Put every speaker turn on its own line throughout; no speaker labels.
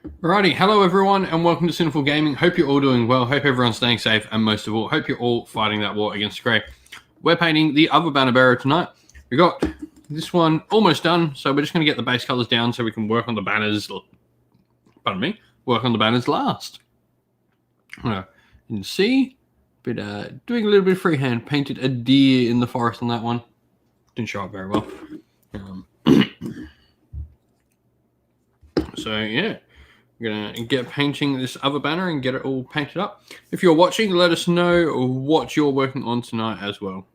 Alrighty, hello everyone and welcome to Sinful Gaming. Hope you're all doing well, hope everyone's staying safe, and most of all, hope you're all fighting that war against Grey. We're painting the other banner bearer tonight. We got this one almost done, so we're just going to get the base colors down so we can work on the banners, work on the banners last. You can see, but doing a little bit of freehand, painted a deer in the forest on that one. Didn't show up very well. So yeah. We're going to get painting this other banner and get it all painted up. If you're watching, let us know what you're working on tonight as well.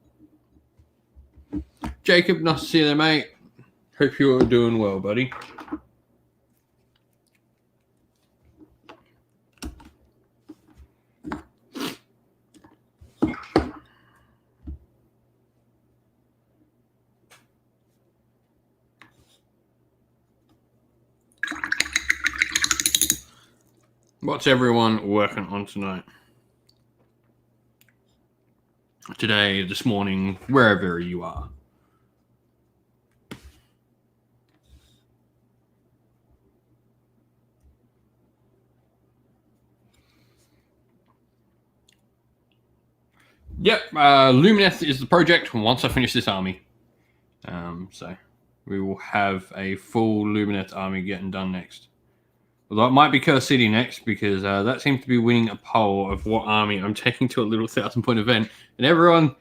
Jacob, nice to see you there, mate. Hope you're doing well, buddy. What's everyone working on tonight? Today, this morning, wherever you are. Yep, Lumineth is the project once I finish this army. So we will have a full Lumineth army getting done next. Although it might be Curse City next, because that seems to be winning a poll of what army I'm taking to a little 1,000-point event. And everyone,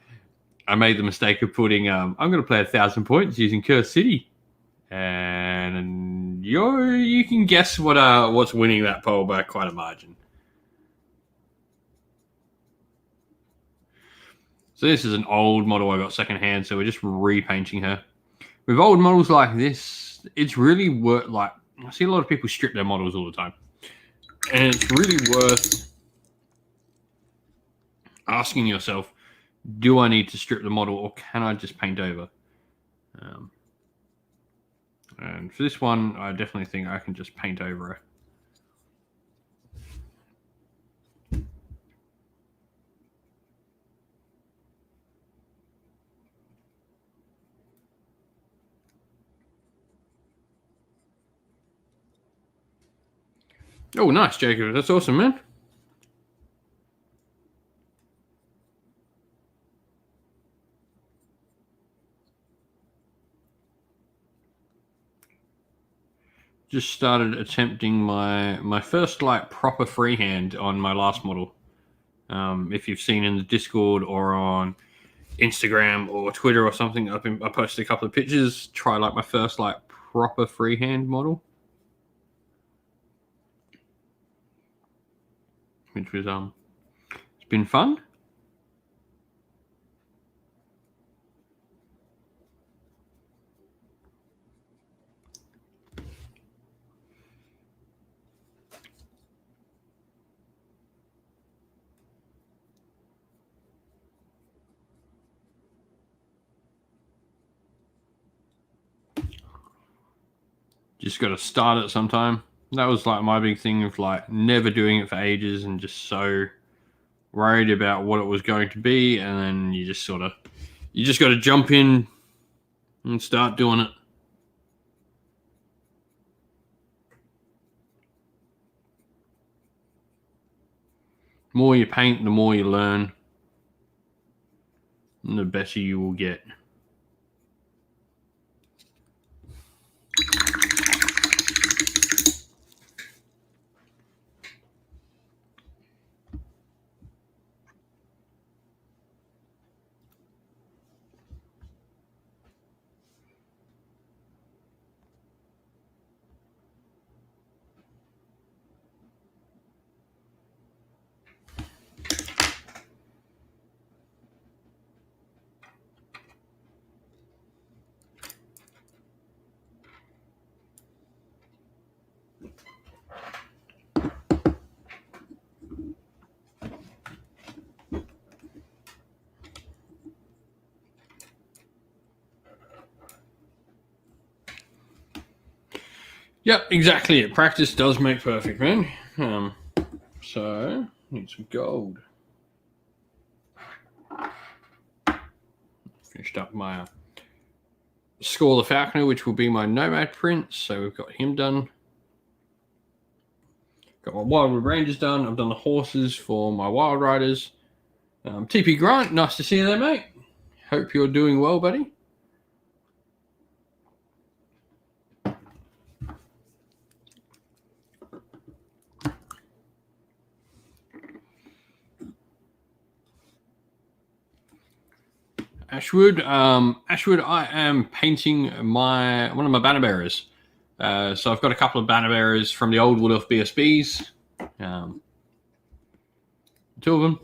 I made the mistake of putting, I'm going to play 1,000 points using Curse City. And you can guess what's winning that poll by quite a margin. So this is an old model I got secondhand, so we're just repainting her. With old models like this, it's really worth, like, I see a lot of people strip their models all the time. And it's really worth asking yourself, do I need to strip the model or can I just paint over? And for this one, I definitely think I can just paint over her. Oh, nice, Jacob. That's awesome, man. Just started attempting my first like proper freehand on my last model. If you've seen in the Discord or on Instagram or Twitter or something, I posted a couple of pictures. Try like my first like proper freehand model, which was it's been fun. Just got to start it sometime. That was like my big thing of like never doing it for ages and just so worried about what it was going to be, and then you just got to jump in and start doing it. The more you paint, the more you learn, and the better you will get. Yep, exactly it. Practice does make perfect, man. So, need some gold. Finished up my Score the Falconer, which will be my Nomad Prince. So we've got him done. Got my Wildwood Rangers done. I've done the horses for my Wild Riders. TP Grant, nice to see you there, mate. Hope you're doing well, buddy. Ashwood, I am painting one of my banner bearers. So I've got a couple of banner bearers from the old Wood Elf BSBs. 2 of them.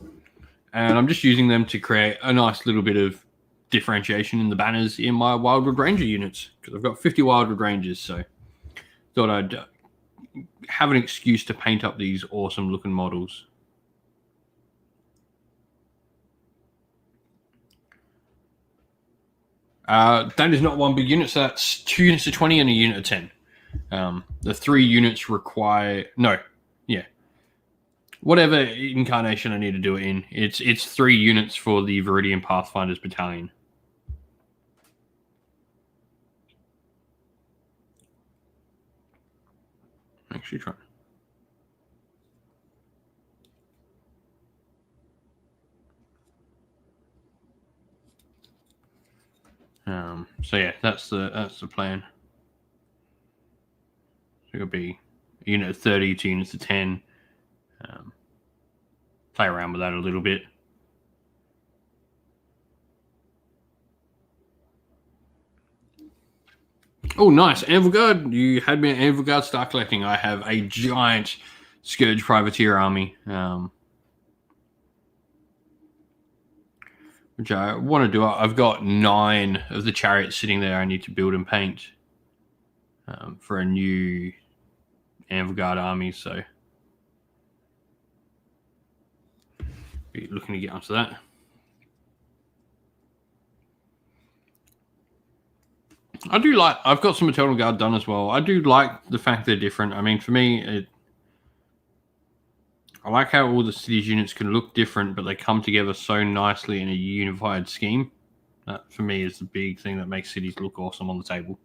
And I'm just using them to create a nice little bit of differentiation in the banners in my Wildwood Ranger units. Because I've got 50 Wildwood Rangers, so thought I'd have an excuse to paint up these awesome looking models. That is not one big unit, so that's 2 units of 20 and a unit of 10. The 3 units require... No, yeah. Whatever incarnation I need to do it in. It's 3 units for the Viridian Pathfinders Battalion. Actually try. So yeah, that's the plan. So it'll be a unit of 30 to units of 10. Play around with that a little bit. Oh, nice. Anvilguard. You had me at Anvilguard start collecting. I have a giant Scourge Privateer army. Which I want to do. I've got 9 of the chariots sitting there I need to build and paint for a new Anvilguard army, so be looking to get onto that. I've got some Eternal Guard done as well. I do like the fact they're different. I mean, for me, I like how all the cities units can look different, but they come together so nicely in a unified scheme. That, for me, is the big thing that makes cities look awesome on the table.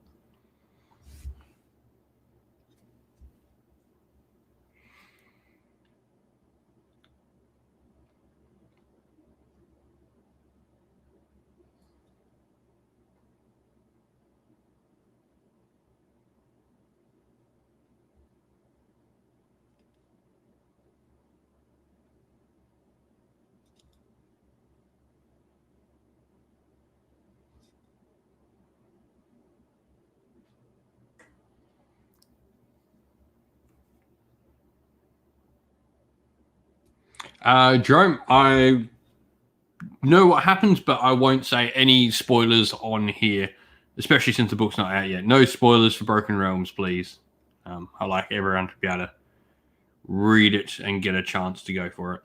Jerome, I know what happens, but I won't say any spoilers on here, especially since the book's not out yet. No spoilers for Broken Realms, please. I like everyone to be able to read it and get a chance to go for it.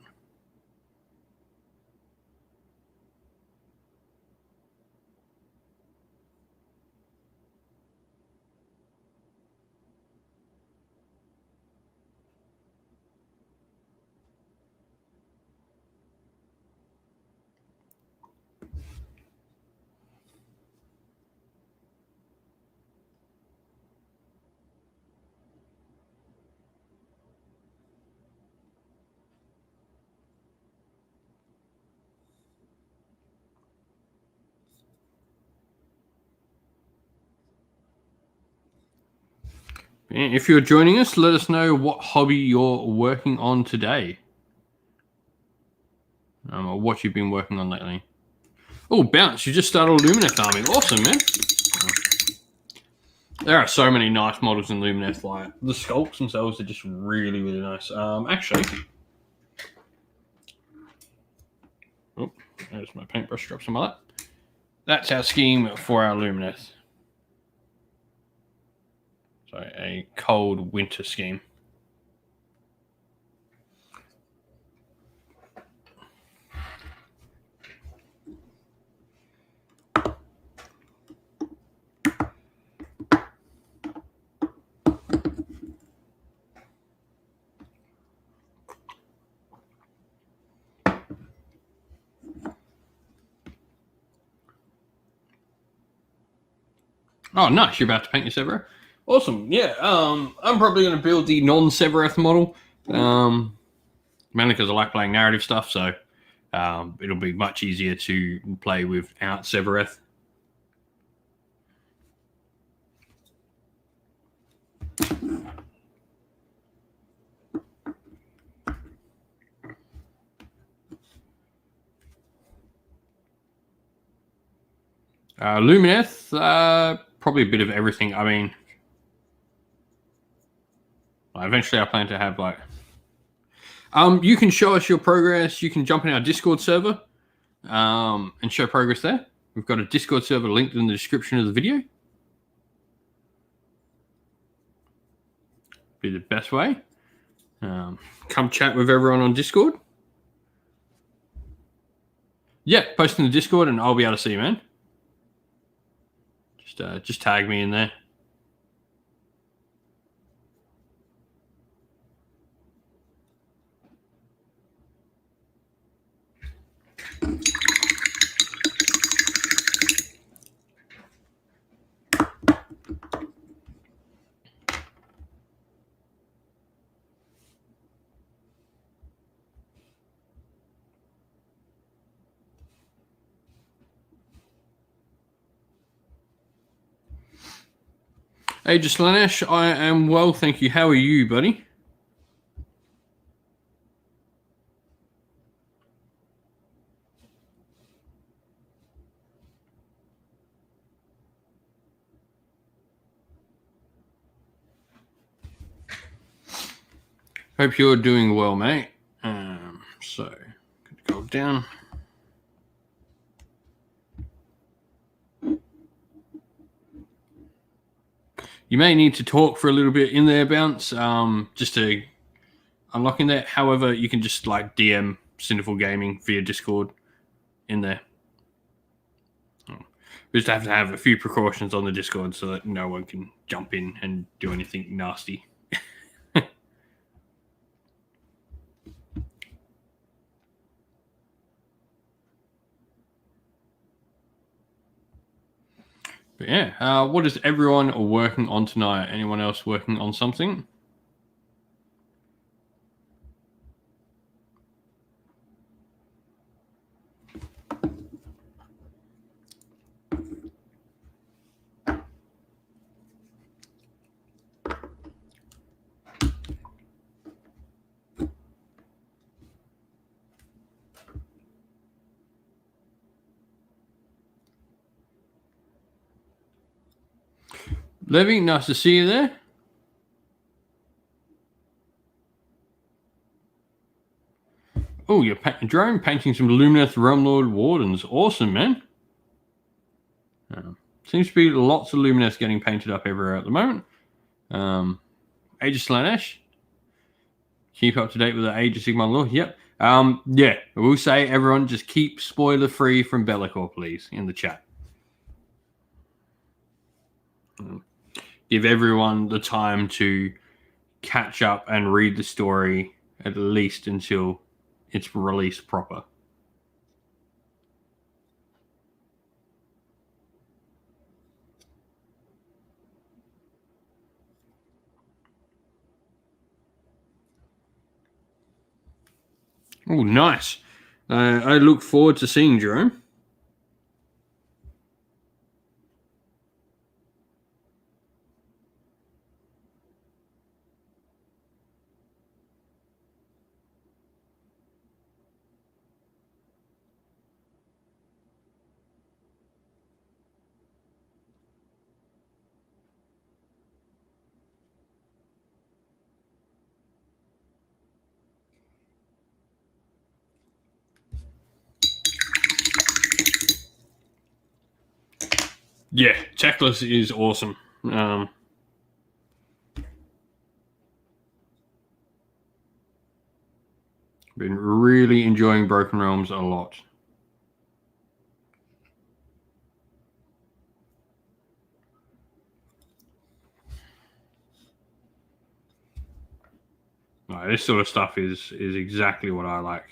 If you're joining us, let us know what hobby you're working on today. Or what you've been working on lately. Oh, Bounce, you just started a Lumineth army. Awesome, man. There are so many nice models in Lumineth. Like, the sculpts themselves are just really, really nice. Actually... Oh, there's my paintbrush drops on my lap. That's our scheme for our Lumineth. So a cold winter scheme. Oh, nice. You're about to paint your Severoth? Awesome. Yeah, I'm probably going to build the non-Severoth model. Mainly because I like playing narrative stuff, so it'll be much easier to play without Severeth. Lumineth, probably a bit of everything. I mean, eventually I plan to have like... you can show us your progress. You can jump in our Discord server and show progress there. We've got a Discord server linked in the description of the video. Be the best way. Come chat with everyone on Discord. Yeah, post in the Discord and I'll be able to see you, man. Just tag me in there. Hey, just Lanesh, I am well, thank you. How are you, buddy? Hope you're doing well, mate. So, go down. You may need to talk for a little bit in there, Bounce, just to unlock in there. However, you can just like DM Sinful Gaming via Discord in there. We just have to have a few precautions on the Discord so that no one can jump in and do anything nasty. But yeah, what is everyone working on tonight? Anyone else working on something? Levy, nice to see you there. Oh, you're drone painting some Lumineth Realmlord Wardens. Awesome, man. Seems to be lots of Lumineth getting painted up everywhere at the moment. Age of Slanesh. Keep up to date with the Age of Sigmar lore. Yep. Yeah, I will say, everyone, just keep spoiler free from Be'lakor, please, in the chat. Give everyone the time to catch up and read the story at least until it's released proper. Oh, nice. I look forward to seeing Jerome. Yeah, Checklist is awesome. Been really enjoying Broken Realms a lot. No, this sort of stuff is exactly what I like.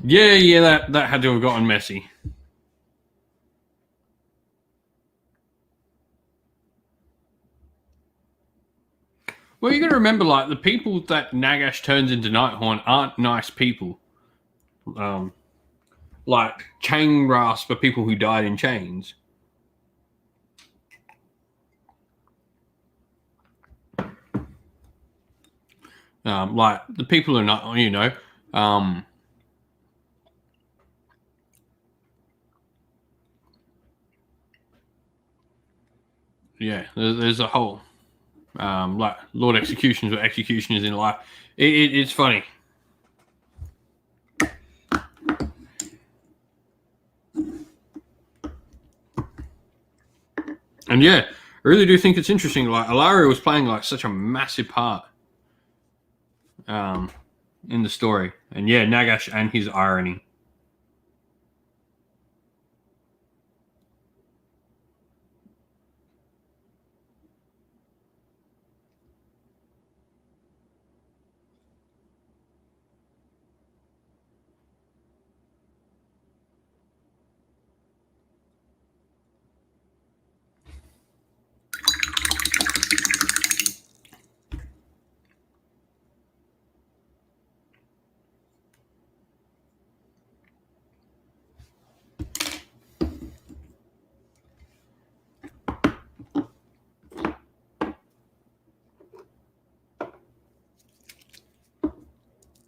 Yeah, that had to have gotten messy. Well, you got to remember, like, the people that Nagash turns into Nighthorn aren't nice people. Like, chain rasp are people who died in chains. Like, the people are not, yeah, there's a whole, like, Lord Executioners or Executioners in life. It's funny. And yeah, I really do think it's interesting. Like, Alaria was playing like such a massive part in the story. And yeah, Nagash and his irony.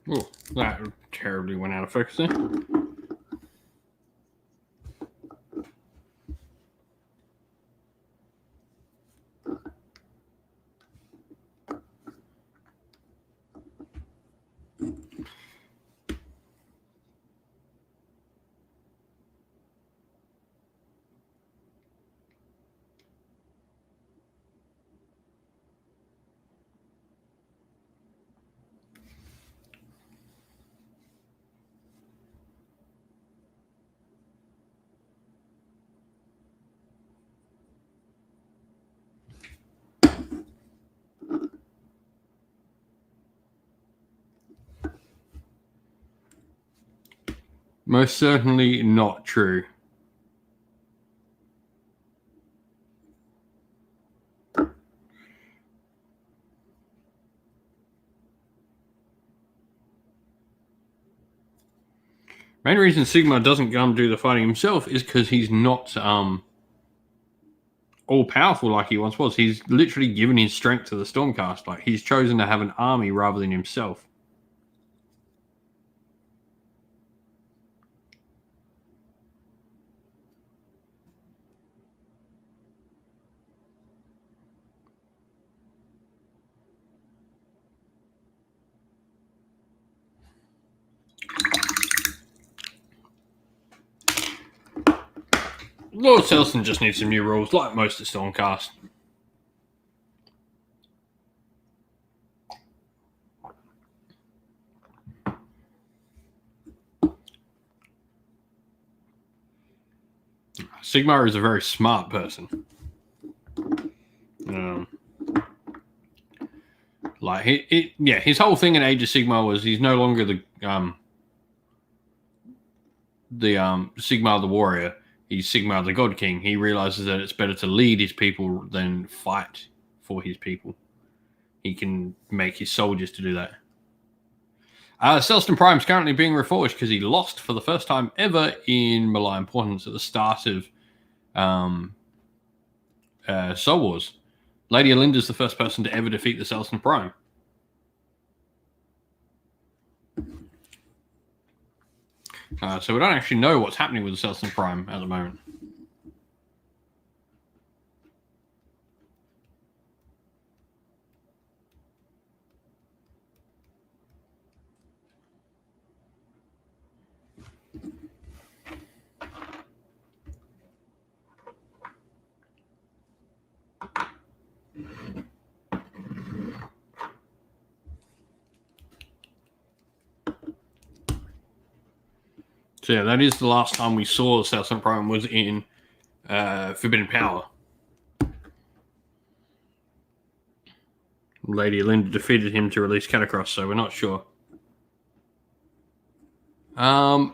Oh, that terribly went out of focus there. Most certainly not true. Main reason Sigma doesn't go and do the fighting himself is because he's not all powerful like he once was. He's literally given his strength to the Stormcast. Like, he's chosen to have an army rather than himself. Lord Selson just needs some new rules, like most of Stormcast. Sigmar is a very smart person. Like, his whole thing in Age of Sigmar was he's no longer the Sigmar the warrior. He's Sigmar the God King. He realizes that it's better to lead his people than fight for his people. He can make his soldiers to do that. Selston Prime is currently being reforged because he lost for the first time ever in Malaya Importance at the start of Soul Wars. Lady Alinda's the first person to ever defeat the Selston Prime. So we don't actually know what's happening with the Selston Prime at the moment. So yeah, that is the last time we saw Selston Prime was in Forbidden Power. Lady Alinda defeated him to release Catacross, so we're not sure. A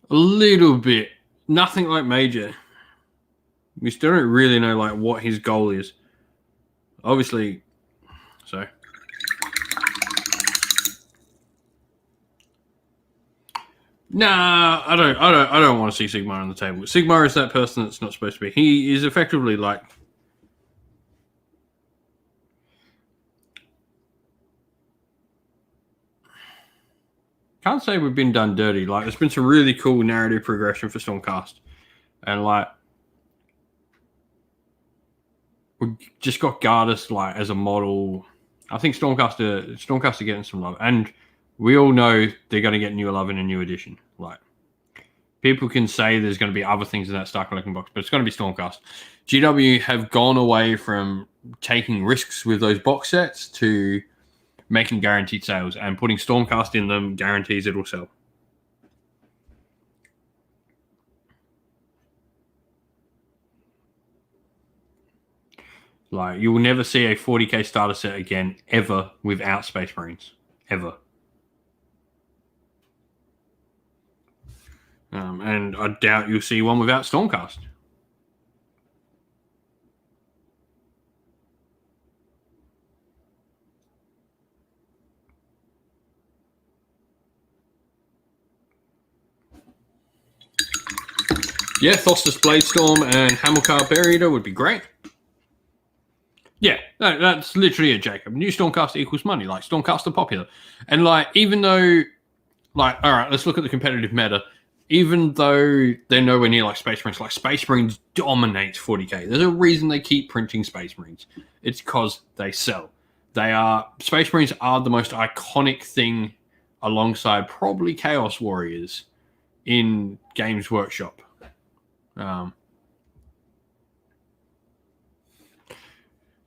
little bit. Nothing like major. We still don't really know like what his goal is. Obviously, so. Nah, I don't want to see Sigmar on the table. Sigmar is that person that's not supposed to be. He is effectively like. Can't say we've been done dirty. Like, there's been some really cool narrative progression for Stormcast, and like, we just got Gardas like as a model. I think Stormcast are getting some love, and we all know they're going to get new love in a new edition. Like, people can say there's going to be other things in that Star Collecting box, but it's going to be Stormcast. GW have gone away from taking risks with those box sets to making guaranteed sales, and putting Stormcast in them guarantees it'll sell. Like, you will never see a 40k starter set again, ever, without Space Marines. Ever. And I doubt you'll see one without Stormcast. Yeah, Thostus Bladestorm and Hamilcar Bear Eater would be great. Yeah, no, that's literally it, Jacob. New Stormcast equals money. Like, Stormcast are popular. And, like, even though, like, all right, let's look at the competitive meta. Even though they're nowhere near like Space Marines, like Space Marines dominate 40k. There's a reason they keep printing Space Marines. It's because they sell. Space Marines are the most iconic thing alongside probably Chaos Warriors in Games Workshop.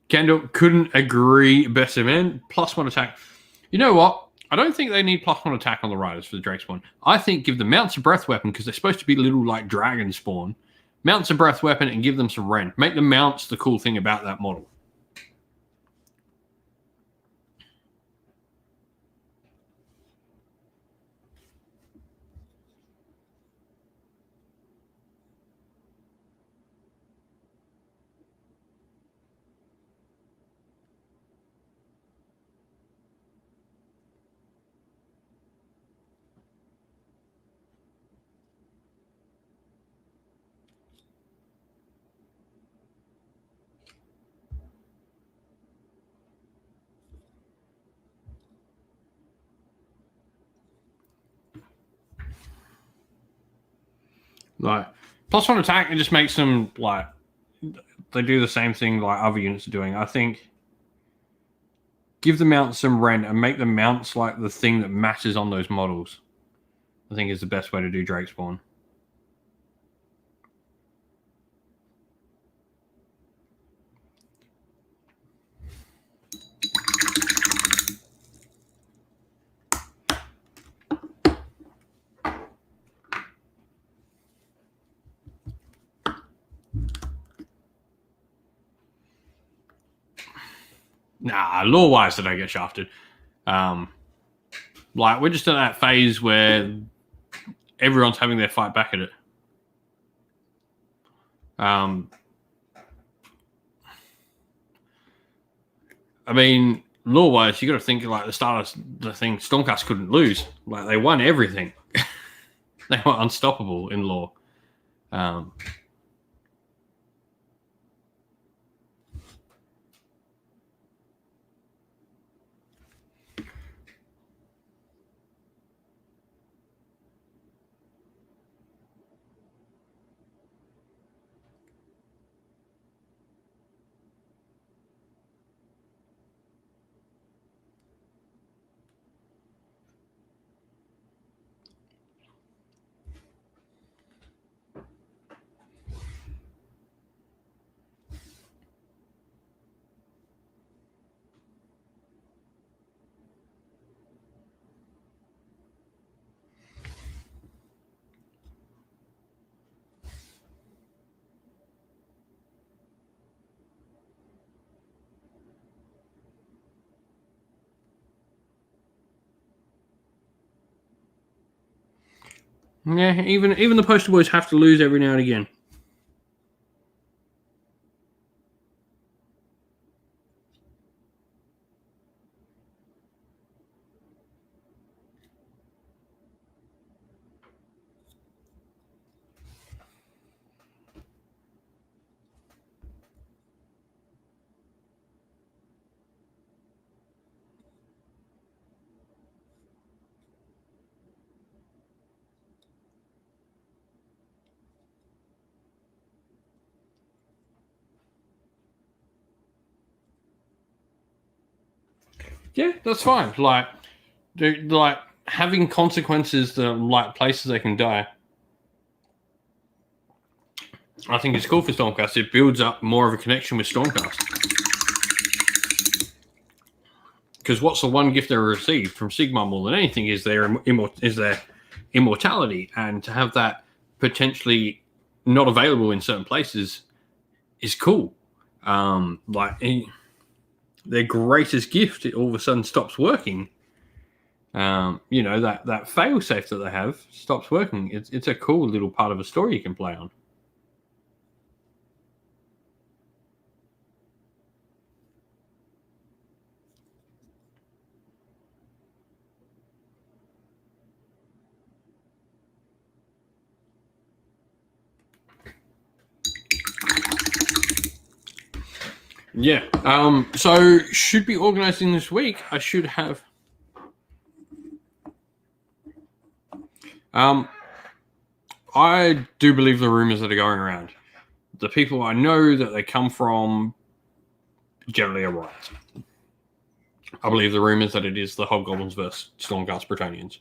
Kendall couldn't agree better, man. +1 attack. You know what? I don't think they need +1 attack on the riders for the Drake spawn. I think give them Mounts of Breath Weapon, because they're supposed to be little like dragon spawn. Mounts of Breath Weapon and give them some rend. Make the mounts the cool thing about that model. Like, +1 attack, it just makes them like they do the same thing like other units are doing. I think give the mounts some rend and make the mounts like the thing that matters on those models. I think is the best way to do Drake spawn. Nah, lore-wise, they don't get shafted. Like, we're just at that phase where everyone's having their fight back at it. I mean, lore-wise, you got to think like the start of the thing. Stormcast couldn't lose. Like, they won everything. They were unstoppable in lore. Yeah, even the poster boys have to lose every now and again. Yeah, that's fine. Like having consequences that like places they can die. I think it's cool for Stormcast. It builds up more of a connection with Stormcast. Because what's the one gift they received from Sigma more than anything is their immortality, and to have that potentially not available in certain places is cool. Their greatest gift, it all of a sudden stops working. That fail safe that they have stops working. It's a cool little part of a story you can play on. Yeah. So should be organizing this week. I should have. I do believe the rumors that are going around. The people I know that they come from generally are right. I believe the rumors that it is the Hobgoblins versus Stormcast Bretonnians.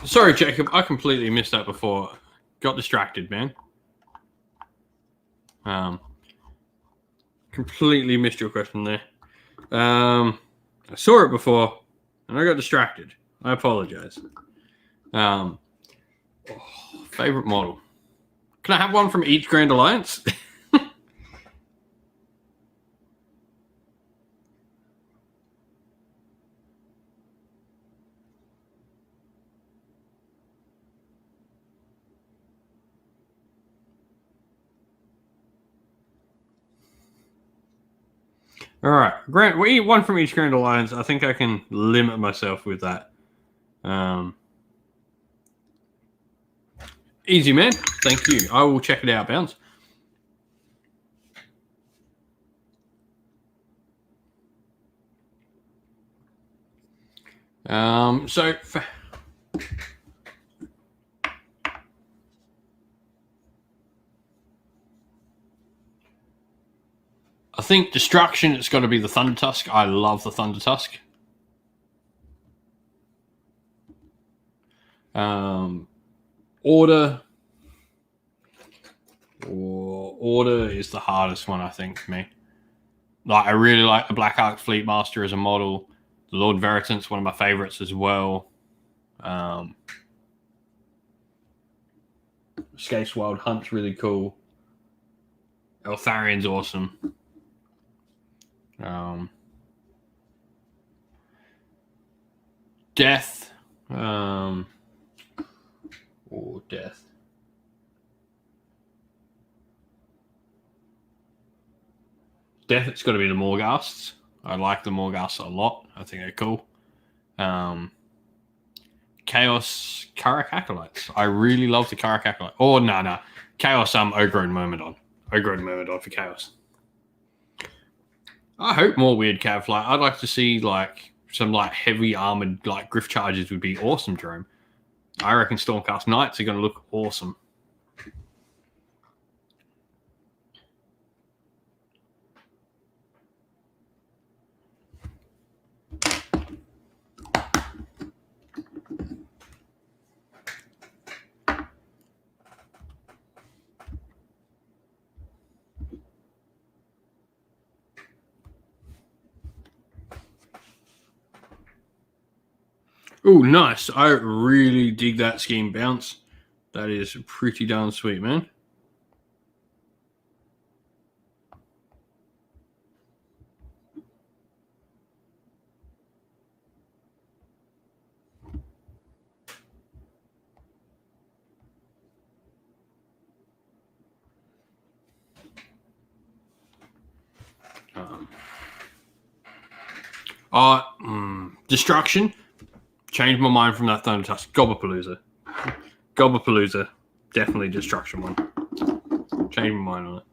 Sorry, Jacob. I completely missed that before. Got distracted, man. Completely missed your question there. I saw it before, and I got distracted. I apologize. Favorite model. Can I have one from each Grand Alliance? All right, Grant. We eat one from each Grand Alliance. I think I can limit myself with that. Easy, man. Thank you. I will check it out, Bounce. I think Destruction, it's got to be the Thunder Tusk. I love the Thunder Tusk. Order is the hardest one, I think, for me. Like, I really like the Black Ark Fleet Master as a model. The Lord Veritant's one of my favorites as well. Skate's Wild Hunt's really cool. Eltharion's awesome. Death. Death. Death, it's got to be the Morghasts. I like the Morghasts a lot. I think they're cool. Chaos Karak Acolytes. I really love the Karak Acolyte. Oh, no. Chaos Ogre and Myrmidon. Ogre and Myrmidon for Chaos. I hope more weird cav. Like, I'd like to see like some like heavy armored like Griff charges would be awesome, Jerome. I reckon Stormcast Knights are going to look awesome. Oh, nice. I really dig that scheme bounce. That is pretty darn sweet, man. Destruction. Changed my mind from that Thunder Tusk. Gobblepalooza. Gobblepalooza. Definitely destruction one. Changed my mind on it.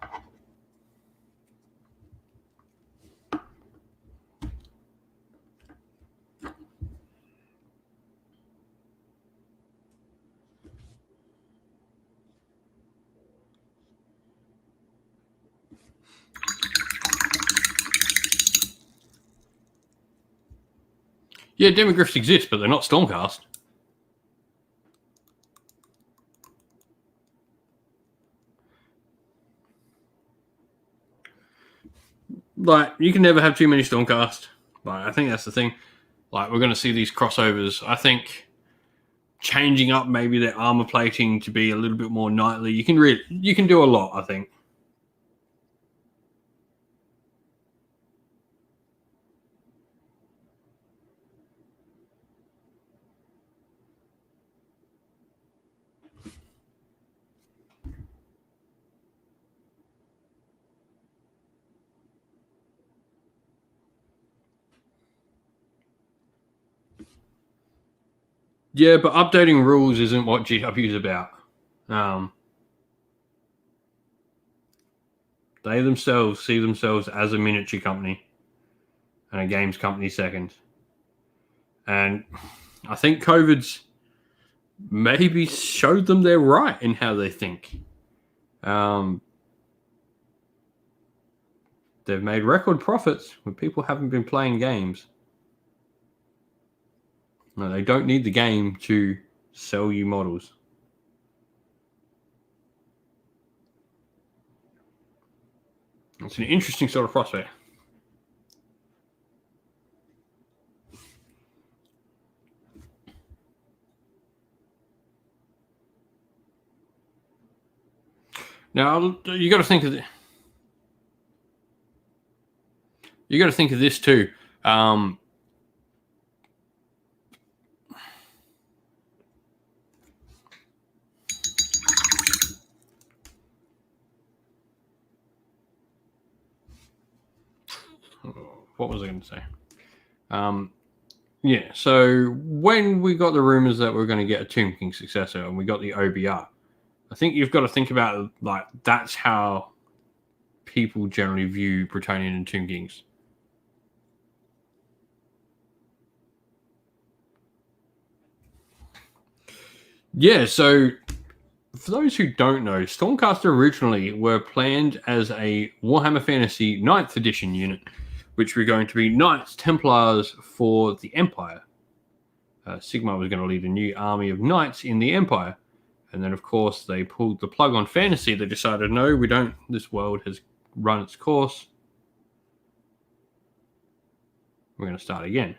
Yeah, demogryphs exist, but they're not Stormcast. Like, you can never have too many Stormcast. Like, I think that's the thing. Like, we're going to see these crossovers. I think changing up maybe their armor plating to be a little bit more knightly. You can do a lot, I think. Yeah, but updating rules isn't what GW is about. They themselves see themselves as a miniature company and a games company second. And I think COVID's maybe showed them they're right in how they think. They've made record profits when people haven't been playing games. No, they don't need the game to sell you models. It's an interesting sort of prospect. Now you got to think of it. You got to think of this too. What was I going to say? Yeah, so when we got the rumors that we're going to get a Tomb King successor and we got the OBR, I think you've got to think about like that's how people generally view Bretonnian and Tomb Kings. Yeah, so for those who don't know, Stormcaster originally were planned as a Warhammer Fantasy 9th edition unit, which were going to be Knights Templars for the Empire. Sigmar was going to lead a new army of knights in the Empire. And then, of course, they pulled the plug on fantasy. They decided, no, we don't. This world has run its course. We're going to start again.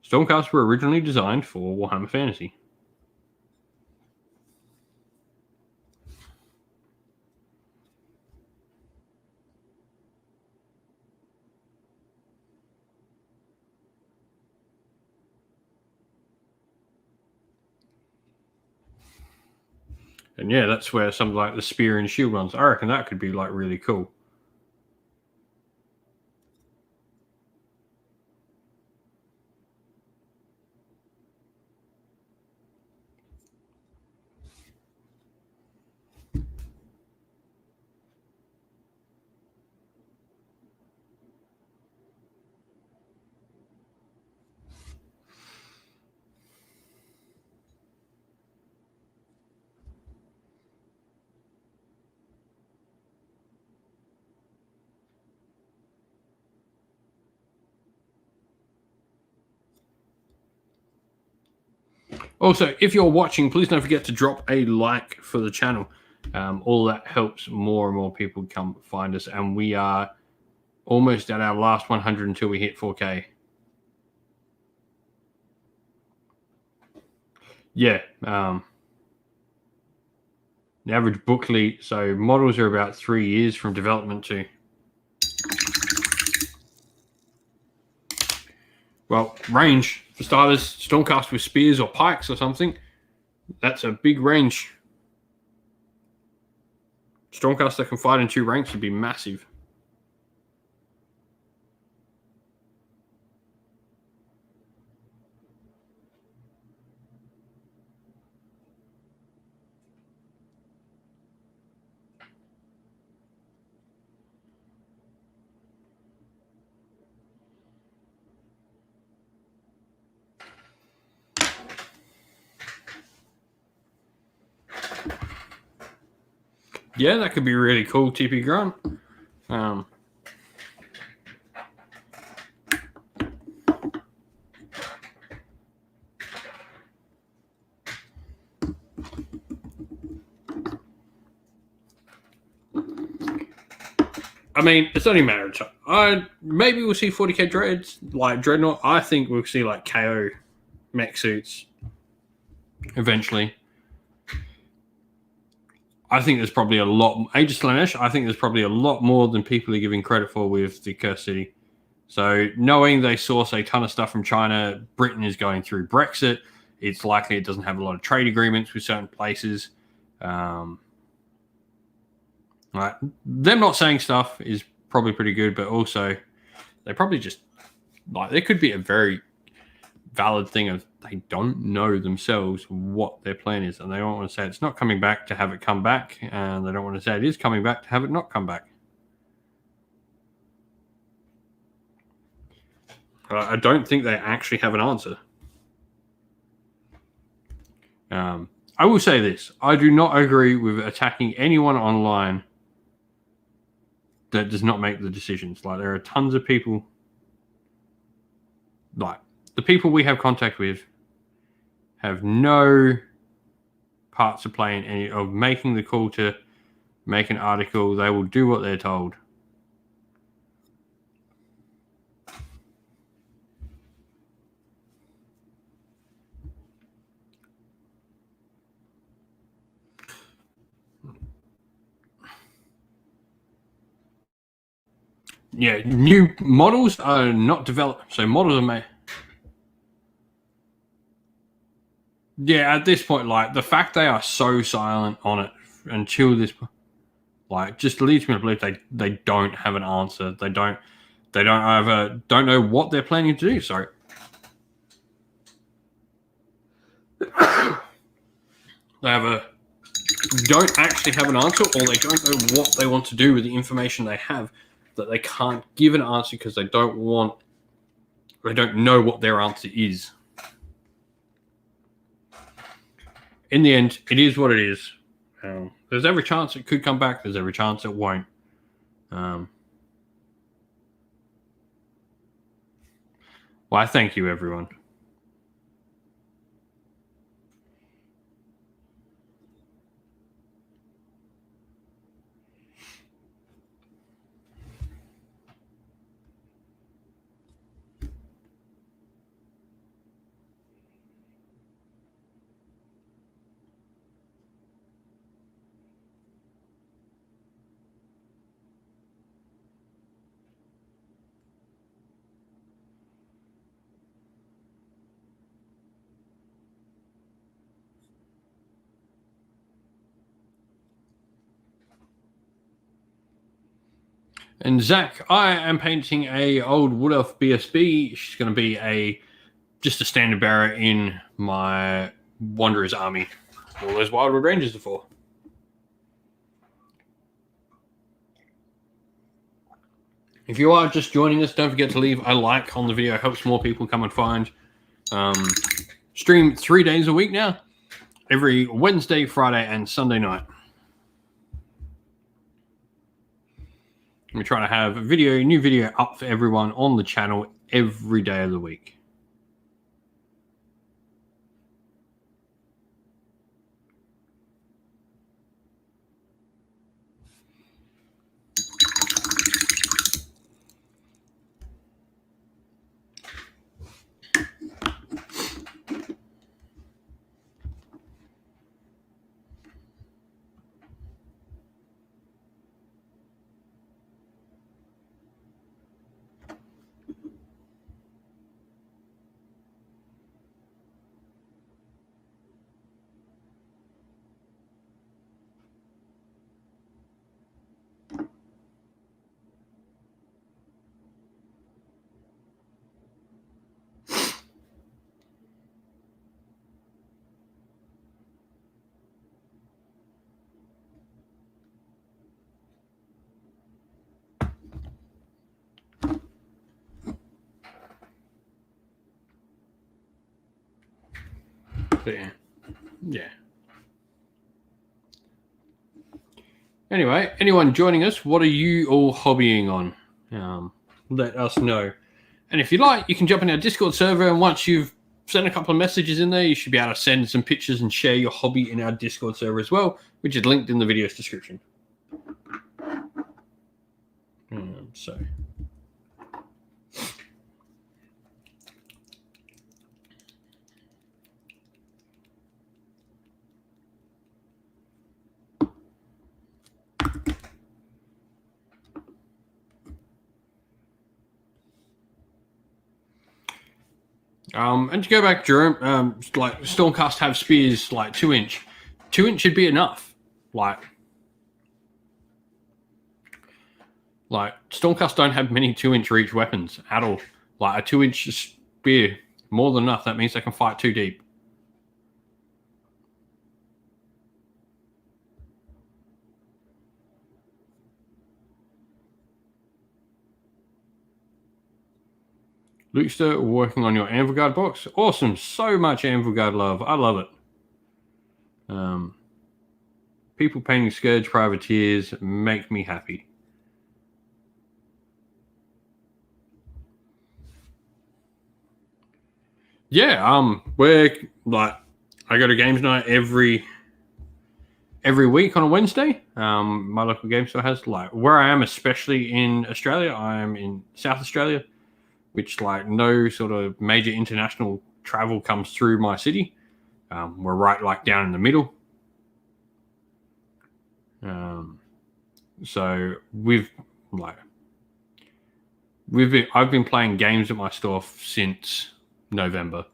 Stormcast were originally designed for Warhammer Fantasy. And yeah, that's where some like the spear and shield ones, I reckon that could be like really cool. Also, if you're watching, please don't forget to drop a like for the channel. All that helps more and more people come find us. And we are almost at our last 100 until we hit 4K. Yeah. The average booklet, so models are about 3 years from development to. Well, range, for starters, Stormcast with spears or pikes or something, that's a big range. Stormcast that can fight in 2 ranks would be massive. Yeah, that could be really cool, TP Grunt. I mean, it's only a matter of time. Maybe we'll see 40k dreads like Dreadnought. I think we'll see like KO mech suits eventually. I think there's probably a lot. Age of Slaanesh, I think there's probably a lot more than people are giving credit for with the Cursed City. So knowing they source a ton of stuff from China, Britain is going through Brexit. It's likely it doesn't have a lot of trade agreements with certain places. Right. Them not saying stuff is probably pretty good, but also they probably just like there could be a very valid thing of they don't know themselves what their plan is, and they don't want to say it's not coming back to have it come back, and they don't want to say it is coming back to have it not come back. I don't think they actually have an answer. I will say this. I do not agree with attacking anyone online that does not make the decisions. Like, there are tons of people, like, the people we have contact with have no part to play in any of making the call to make an article. They will do what they're told. Yeah, new models are not developed, so models are made. Yeah, at this point, like the fact they are so silent on it until this, like, just leads me to believe they don't have an answer. They don't know what they're planning to do. Sorry. They don't actually have an answer, or they don't know what they want to do with the information they have. That they can't give an answer because they don't know what their answer is. In the end, it is what it is. There's every chance it could come back. There's every chance it won't. Well, I thank you, everyone. And Zach, I am painting a old Wood Elf BSB. She's going to be just a standard bearer in my Wanderers army. All those Wildwood Rangers are for. If you are just joining us, don't forget to leave a like on the video. It helps more people come and find. Stream 3 days a week now. Every Wednesday, Friday, and Sunday night. We try to have a new video up for everyone on the channel every day of the week. But yeah. Anyway, anyone joining us, what are you all hobbying on? Let us know. And if you like, you can jump in our Discord server, and once you've sent a couple of messages in there, you should be able to send some pictures and share your hobby in our Discord server as well, which is linked in the video's description. And to go back, Jerome, like Stormcast have spears like 2-inch. 2-inch should be enough. Like Stormcast don't have many 2-inch reach weapons at all. Like a 2-inch spear, more than enough. That means they can fight 2 deep. Lukester working on your Anvil Guard box. Awesome. So much Anvil Guard love. I love it. People painting Scourge Privateers make me happy. Yeah, we're like, I go to games night every week on a Wednesday. My local game store has, like, where I am, especially in Australia, I am in South Australia, which, like, no sort of major international travel comes through my city. We're right, like, down in the middle. So I've been playing games at my store since November.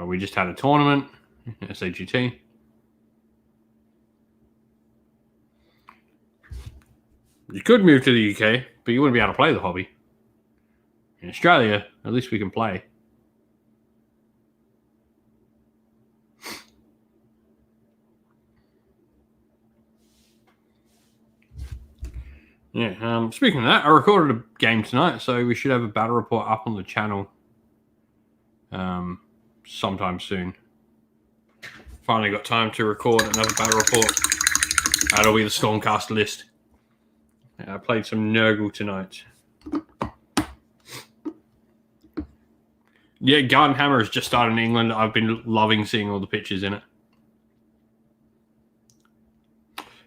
We just had a tournament, SAGT. You could move to the UK, but you wouldn't be able to play the hobby. In Australia, at least we can play. Yeah. Speaking of that, I recorded a game tonight, so we should have a battle report up on the channel sometime soon. Finally got time to record another battle report. That'll be the Stormcast list. I played some Nurgle tonight. Yeah, Garden Hammer has just started in England. I've been loving seeing all the pictures in it.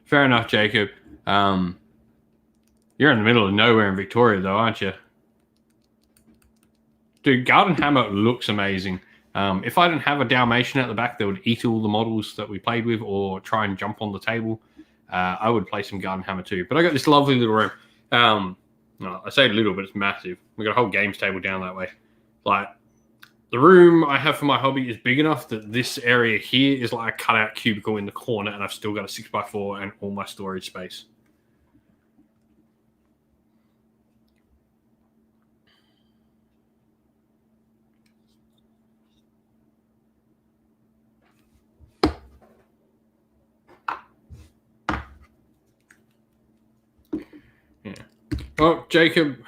Fair enough, Jacob. You're in the middle of nowhere in Victoria, though, aren't you? Dude, Garden Hammer looks amazing. If I didn't have a Dalmatian at the back that would eat all the models that we played with or try and jump on the table, I would play some Garden Hammer too. But I got this lovely little room. No, I say little, but it's massive. We got a whole games table down that way. Like, the room I have for my hobby is big enough that this area here is like a cutout cubicle in the corner, and I've still got a 6x4 and all my storage space. Yeah. Well, Jacob,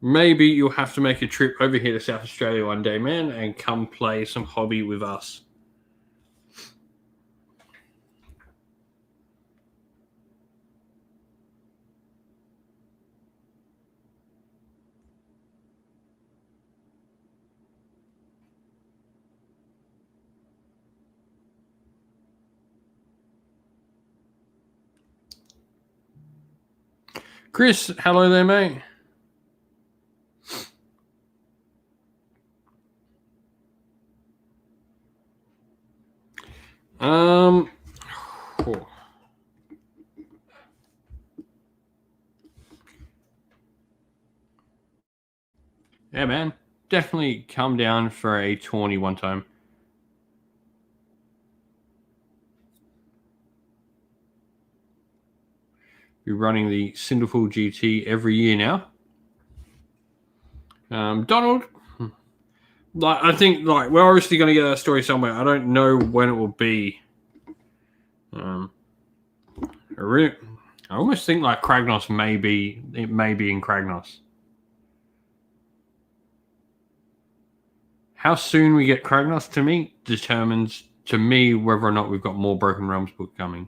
maybe you'll have to make a trip over here to South Australia one day, man, and come play some hobby with us. Chris, hello there, mate. Oh. Yeah, man. Definitely come down for a tourney one time. We're running the Cinderful GT every year now. Donald, like, I think, like, we're obviously going to get that story somewhere. I don't know when it will be. I'm I almost think like Kragnos may be in Kragnos. How soon we get Kragnos to me determines to me whether or not we've got more Broken Realms book coming.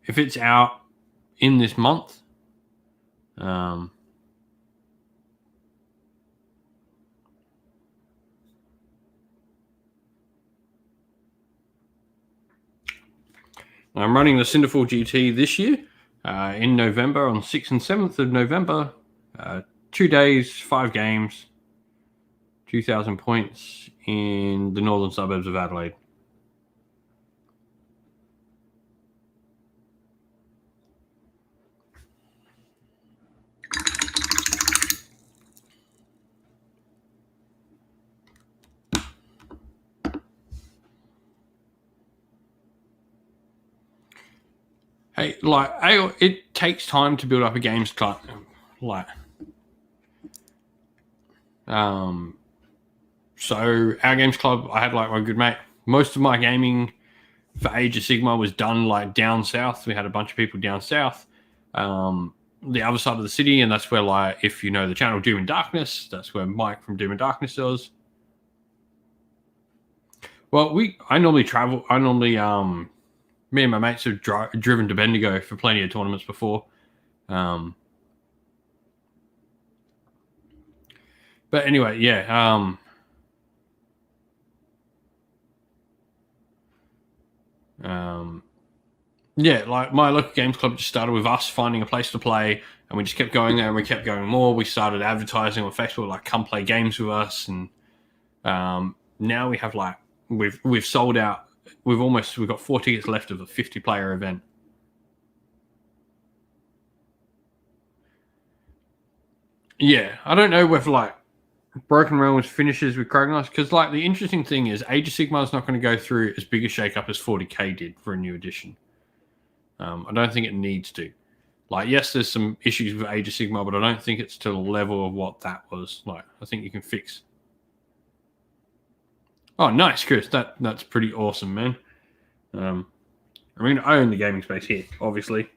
If it's out in this month, I'm running the Cinderfall GT this year in November on 6th and 7th of November. 2 days, 5 games, 2,000 points in the northern suburbs of Adelaide. Hey, like, it takes time to build up a games club. Like, so our games club, I had like my good mate. Most of my gaming for Age of Sigmar was done like down south. We had a bunch of people down south, the other side of the city, and that's where, like, if you know the channel Doom and Darkness, that's where Mike from Doom and Darkness does. Well, I normally travel. Me and my mates have driven to Bendigo for plenty of tournaments before. But anyway, yeah. Yeah, like my local games club just started with us finding a place to play, and we just kept going there, and we kept going more. We started advertising on Facebook, like, come play games with us, and now we have like we've sold out. We've got 4 tickets left of a 50-player event. Yeah, I don't know whether like Broken Realms finishes with Kragnos, because like the interesting thing is Age of Sigmar is not going to go through as big a shake-up as 40k did for a new edition. I don't think it needs to. Like, yes, there's some issues with Age of Sigmar, but I don't think it's to the level of what that was. Like, I think you can fix. Oh, nice, Chris. That's pretty awesome, man. I mean, I own the gaming space here, obviously.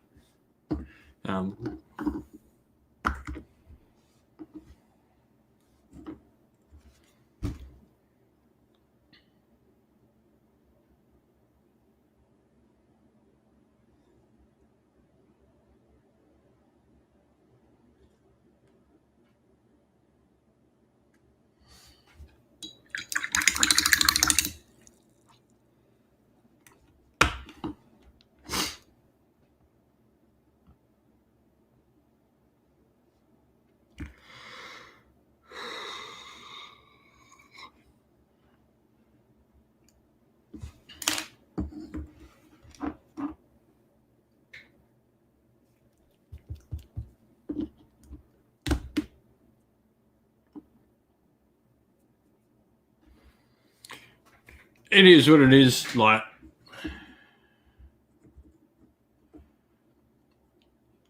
It is what it is. Like,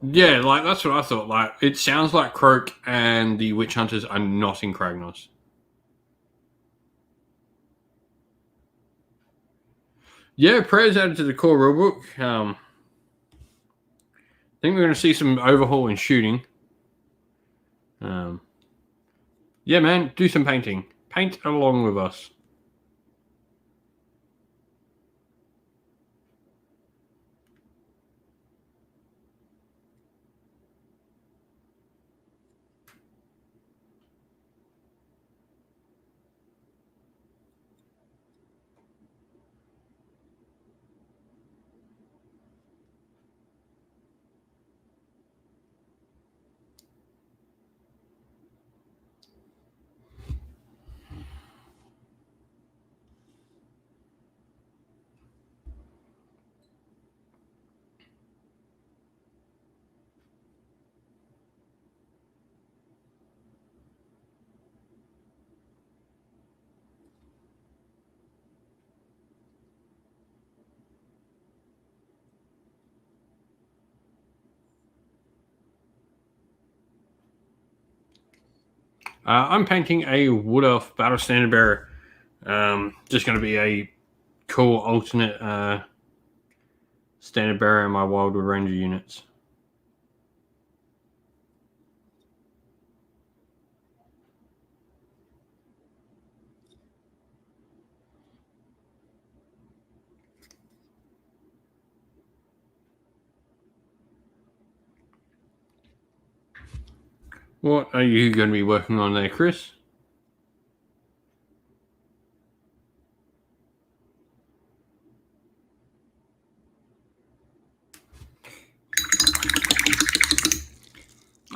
yeah, like that's what I thought. Like, it sounds like Croak and the Witch Hunters are not in Kragnos. Yeah, prayers added to the core rulebook. I think we're going to see some overhaul in shooting. Yeah, man, do some painting. Paint along with us. I'm painting a Wood Elf Battle Standard Bearer. Just going to be a cool alternate Standard Bearer and my Wildwood Ranger units. What are you going to be working on there, Chris?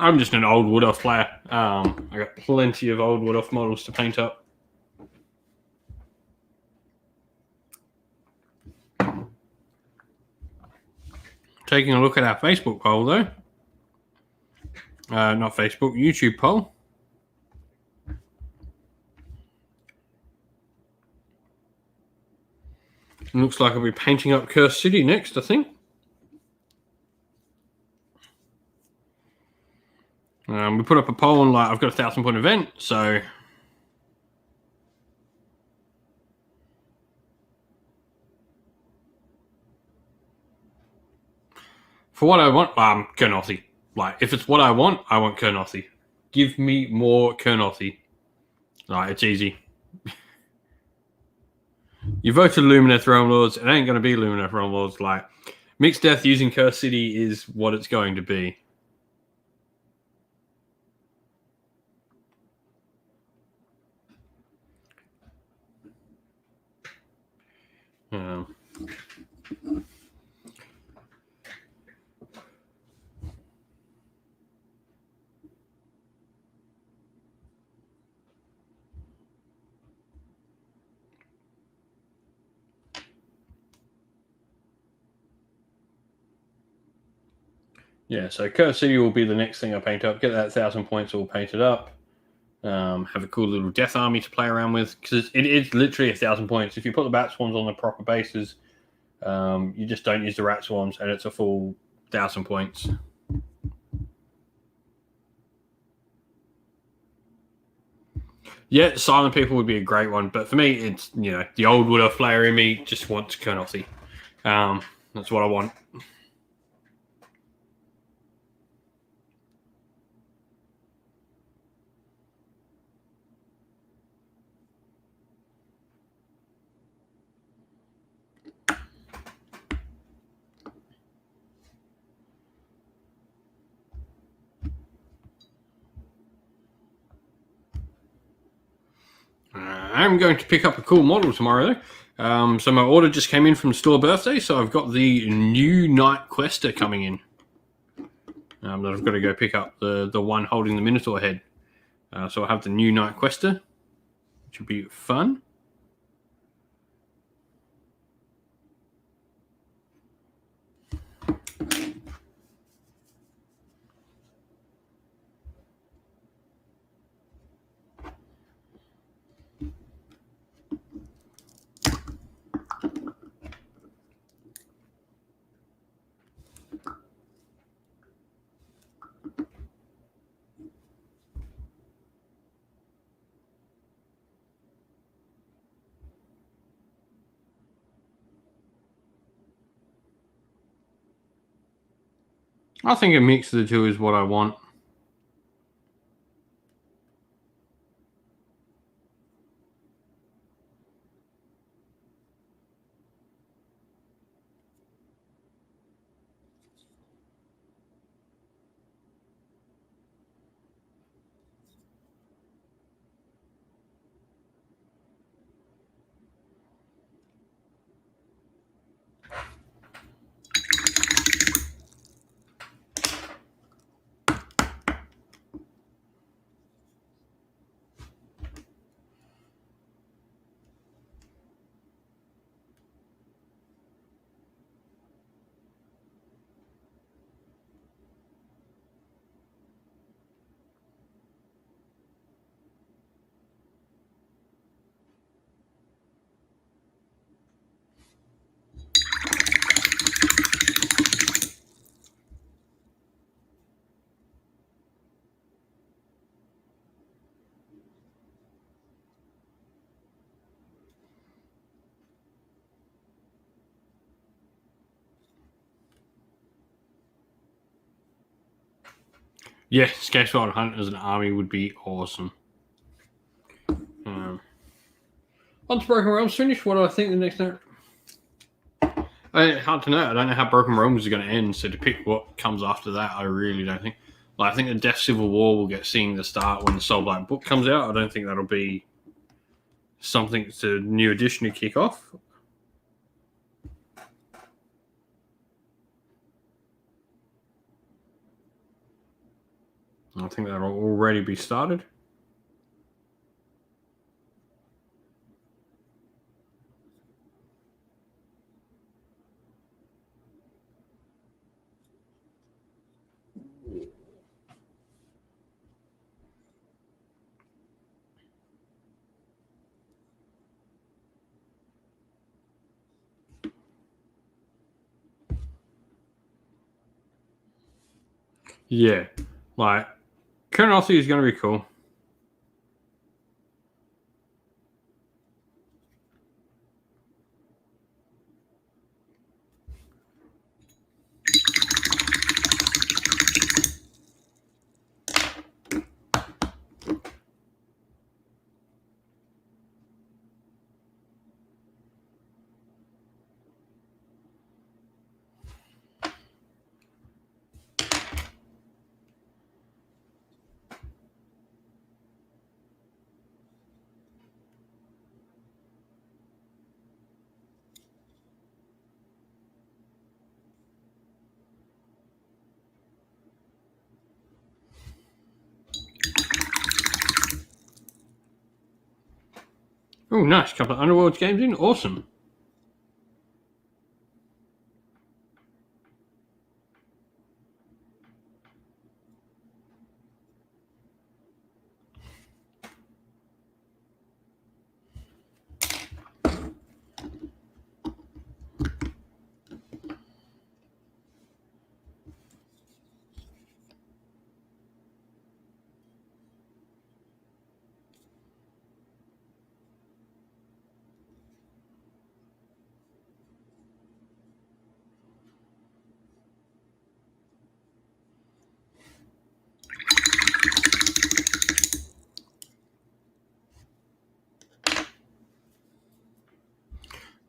I'm just an old Wood Elf player. I got plenty of old Wood Elf models to paint up. Taking a look at our Facebook poll, though. Not Facebook, YouTube poll. Looks like I'll be painting up Cursed City next, I think. We put up a poll on, like, I've got a 1,000-point event, so for what I want, Kernothi. Like, if it's what I want Kernothi. Give me more Kernothi. Like, it's easy. You voted Luminaire Throne Lords, it ain't going to be Luminaire Throne Lords. Like, Mixed Death using Cursed City is what it's going to be. Yeah, so Cursed City will be the next thing I paint up. Get that 1,000 points all painted up. Have a cool little Death Army to play around with, because it is literally 1,000 points. If you put the Bat Swarms on the proper bases, you just don't use the Rat Swarms, and it's a full 1,000 points. Yeah, Silent People would be a great one, but for me, it's, the old Wood Elf player in me just wants Kernothi. That's what I want. I'm going to pick up a cool model tomorrow, though. So my order just came in from Store Birthday, so I've got the new Night Quester coming in. That I've got to go pick up the one holding the Minotaur head. So I have the new Night Quester, which will be fun. I think a mix of the two is what I want. Yeah, Scatchwild Hunt as an army would be awesome. Once Broken Realms finished, what do I think the next note? Hard to know. I don't know how Broken Realms is going to end, so to pick what comes after that, I really don't think. Like, I think the Death Civil War will get seeing the start when the Soul Black book comes out. I don't think that'll be something to new edition to kick off. I think that'll already be started. Yeah, like Curiosity is going to be cool. Oh, nice. Couple of Underworld games in. Awesome.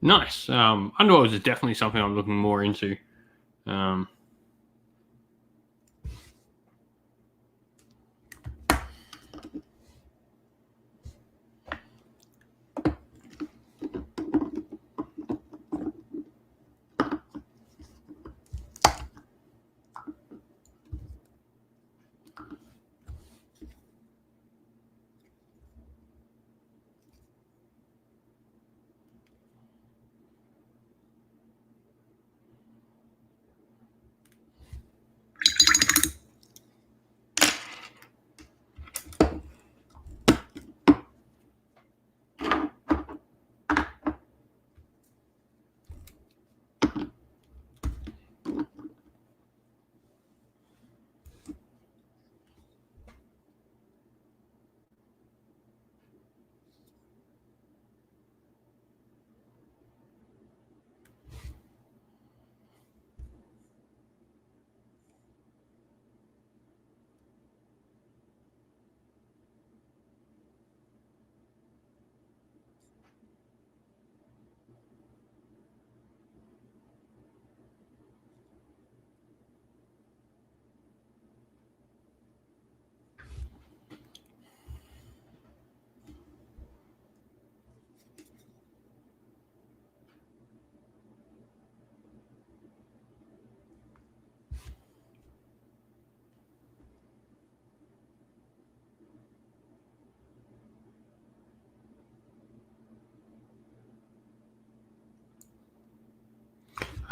Nice. Underworld is definitely something I'm looking more into.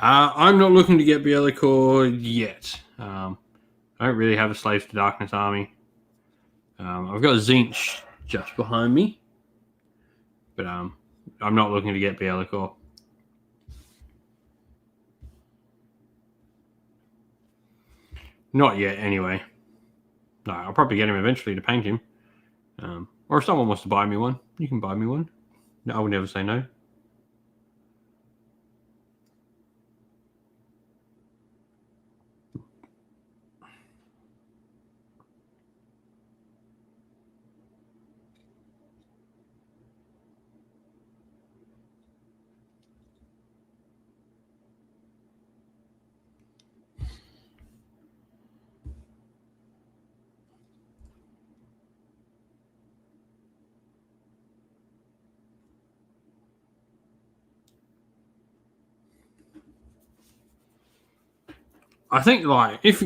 I'm not looking to get Bielicore yet. I don't really have a Slaves to Darkness army. I've got Zinch just behind me, but I'm not looking to get Bielicore. Not yet, anyway. No, I'll probably get him eventually to paint him. Or if someone wants to buy me one, you can buy me one. No, I would never say no. I think, like, if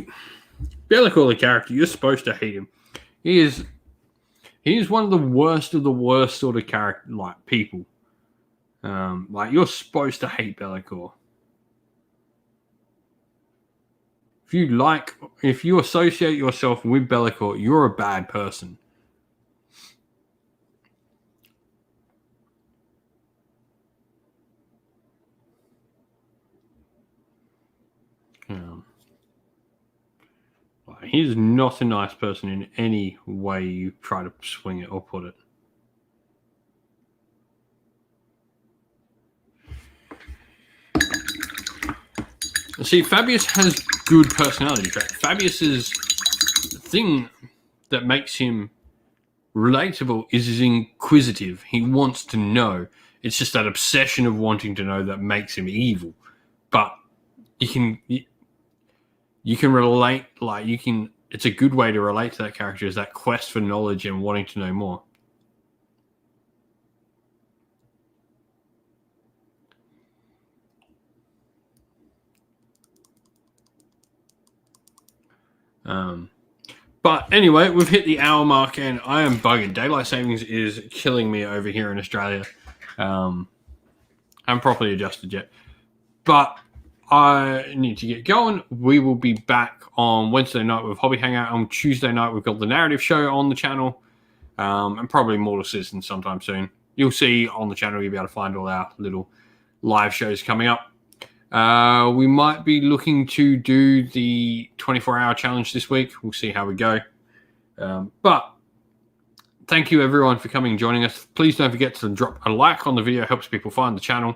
Be'lakor, the character, you're supposed to hate him. He is one of the worst sort of character, like, people. Like, you're supposed to hate Be'lakor. If you associate yourself with Be'lakor, you're a bad person. He's not a nice person in any way you try to swing it or put it. See, Fabius has good personality traits. Fabius's thing that makes him relatable is he's inquisitive. He wants to know. It's just that obsession of wanting to know that makes him evil. But you can relate, like, it's a good way to relate to that character, is that quest for knowledge and wanting to know more. But anyway, we've hit the hour mark and I am bugging. Daylight savings is killing me over here in Australia. I haven't properly adjusted yet. But I need to get going. We will be back on Wednesday night with Hobby Hangout. On Tuesday night, we've got the narrative show on the channel. And probably Mortal Citizens sometime soon. You'll see on the channel, you'll be able to find all our little live shows coming up. We might be looking to do the 24-hour challenge this week. We'll see how we go. But thank you, everyone, for coming and joining us. Please don't forget to drop a like on the video. It helps people find the channel.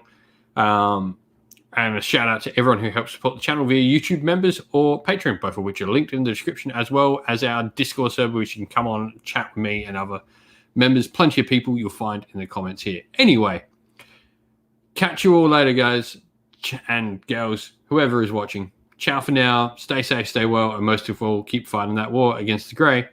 And a shout out to everyone who helps support the channel via YouTube members or Patreon, both of which are linked in the description, as well as our Discord server, which you can come on and chat with me and other members. Plenty of people you'll find in the comments here. Anyway, catch you all later, guys and girls, whoever is watching. Ciao for now. Stay safe, stay well, and most of all, keep fighting that war against the grey.